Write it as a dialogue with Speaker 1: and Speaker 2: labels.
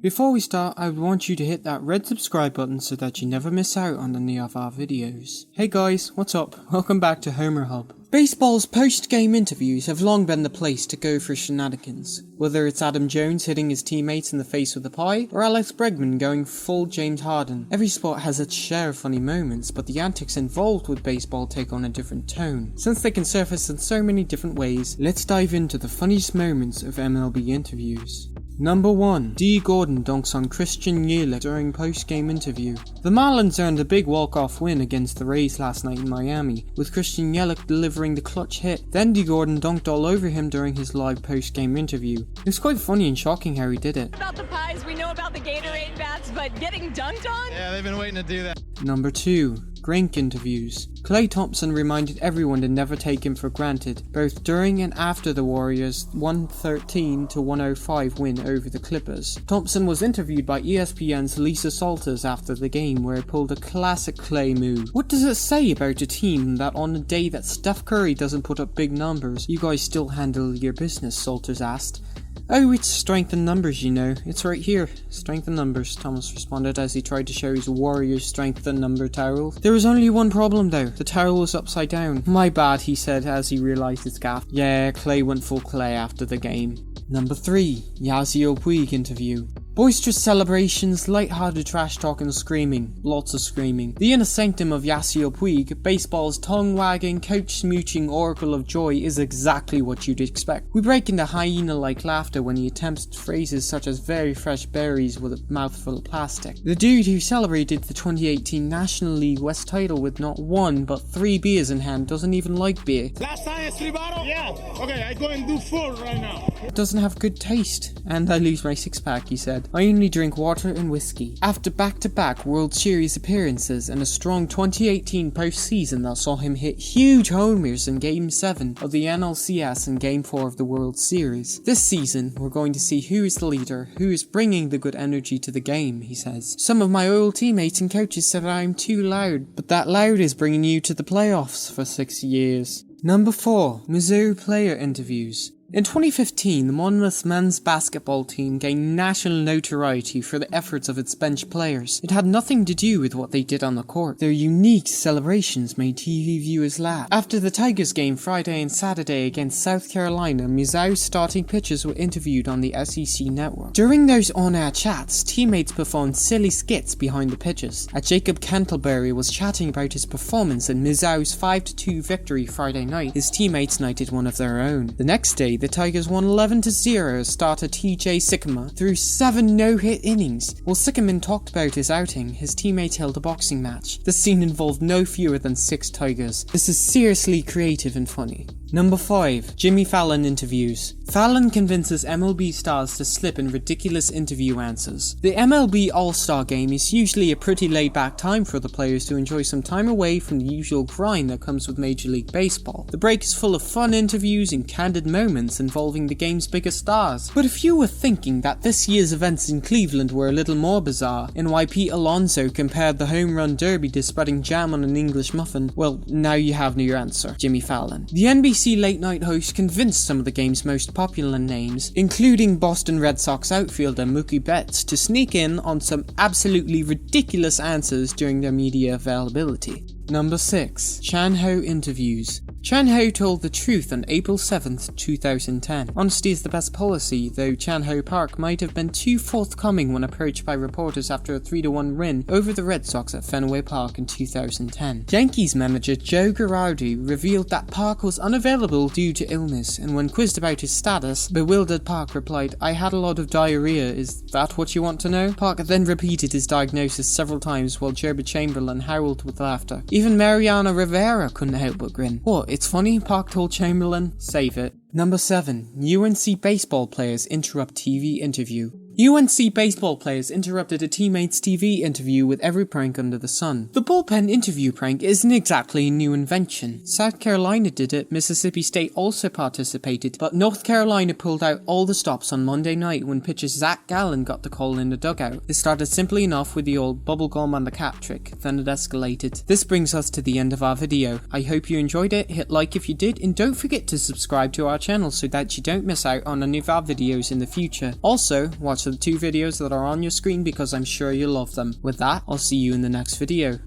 Speaker 1: Before we start, I would want you to hit that red subscribe button so that you never miss out on any of our videos. Hey guys, what's up? Welcome back to Homer Hub. Baseball's post-game interviews have long been the place to go for shenanigans. Whether it's Adam Jones hitting his teammates in the face with a pie, or Alex Bregman going full James Harden. Every sport has its share of funny moments, but the antics involved with baseball take on a different tone. Since they can surface in so many different ways, let's dive into the funniest moments of MLB interviews. Number 1. D. Gordon dunks on Christian Yelich during post-game interview. The Marlins earned a big walk-off win against the Rays last night in Miami, with Christian Yelich delivering the clutch hit. Then D. Gordon dunked all over him during his live post-game interview. It was quite funny and shocking how he did it.
Speaker 2: About the pies, we know about the Gatorade bats, but getting dunked on?
Speaker 3: Yeah, they've been waiting to do that.
Speaker 1: Number 2. Grink interviews. Klay Thompson reminded everyone to never take him for granted, both during and after the Warriors' 113-105 win over the Clippers. Thompson was interviewed by ESPN's Lisa Salters after the game, where he pulled a classic Klay move. What does it say about a team that on a day that Steph Curry doesn't put up big numbers, you guys still handle your business? Salters asked. Oh, it's strength in numbers, you know. It's right here. Strength in numbers, Thomas responded as he tried to show his Warriors strength in number towel. There was only one problem though. The towel was upside down. My bad, he said as he realised his gaffe. Yeah, Klay went full Klay after the game. Number 3. Yasiel Puig interview. Boisterous celebrations, light-hearted trash talk and screaming. Lots of screaming. The inner sanctum of Yasiel Puig, baseball's tongue-wagging, coach-smooching oracle of joy, is exactly what you'd expect. We break into hyena-like laughter when he attempts phrases such as very fresh berries with a mouthful of plastic. The dude who celebrated the 2018 National League West title with not one but 3 beers in hand doesn't even like beer.
Speaker 3: Last time it's 3 bottles? Yeah. Okay, I go and do 4 right now.
Speaker 1: It doesn't have good taste. And I lose my 6-pack, he said. I only drink water and whiskey. After back-to-back World Series appearances and a strong 2018 postseason that saw him hit huge homers in Game 7 of the NLCS and Game 4 of the World Series, this season we're going to see who is the leader, who is bringing the good energy to the game, he says. Some of my old teammates and coaches said I'm too loud, but that loud is bringing you to the playoffs for 6 years. Number 4. Mizzou player interviews. In 2015, the Monmouth men's basketball team gained national notoriety for the efforts of its bench players. It had nothing to do with what they did on the court. Their unique celebrations made TV viewers laugh. After the Tigers game Friday and Saturday against South Carolina, Mizzou's starting pitchers were interviewed on the SEC network. During those on-air chats, teammates performed silly skits behind the pitches. As Jacob Cantleberry was chatting about his performance in Mizzou's 5-2 victory Friday night, his teammates knighted one of their own. The next day, the Tigers won 11-0 as starter TJ Sycamore threw 7 no-hit innings. While Sycamore talked about his outing, his teammates held a boxing match. The scene involved no fewer than 6 Tigers. This is seriously creative and funny. Number 5. Jimmy Fallon interviews. Fallon convinces MLB stars to slip in ridiculous interview answers. The MLB All-Star Game is usually a pretty laid-back time for the players to enjoy some time away from the usual grind that comes with Major League Baseball. The break is full of fun interviews and candid moments involving the game's biggest stars. But if you were thinking that this year's events in Cleveland were a little more bizarre, and why Pete Alonso compared the home run derby to spreading jam on an English muffin, well, now you have your answer, Jimmy Fallon. The NBC late-night host convinced some of the game's most popular names, including Boston Red Sox outfielder Mookie Betts, to sneak in on some absolutely ridiculous answers during their media availability. Number 6. Chan Ho interviews. Chan Ho told the truth on April 7th, 2010. Honesty is the best policy, though Chan Ho Park might have been too forthcoming when approached by reporters after a 3-1 win over the Red Sox at Fenway Park in 2010. Yankees manager Joe Girardi revealed that Park was unavailable due to illness, and when quizzed about his status, bewildered Park replied, "I had a lot of diarrhea, is that what you want to know?" Park then repeated his diagnosis several times while Gerber Chamberlain howled with laughter. Even Mariano Rivera couldn't help but grin. "What, it's funny?" Park told Chamberlain. "Save it." Number 7. UNC baseball players interrupt TV interview. UNC baseball players interrupted a teammate's TV interview with every prank under the sun. The bullpen interview prank isn't exactly a new invention. South Carolina did it, Mississippi State also participated, but North Carolina pulled out all the stops on Monday night when pitcher Zach Gallen got the call in the dugout. It started simply enough with the old bubblegum on the cap trick, then it escalated. This brings us to the end of our video. I hope you enjoyed it, hit like if you did, and don't forget to subscribe to our channel so that you don't miss out on any of our videos in the future. Also, watch the to the 2 videos that are on your screen because I'm sure you'll love them. With that, I'll see you in the next video.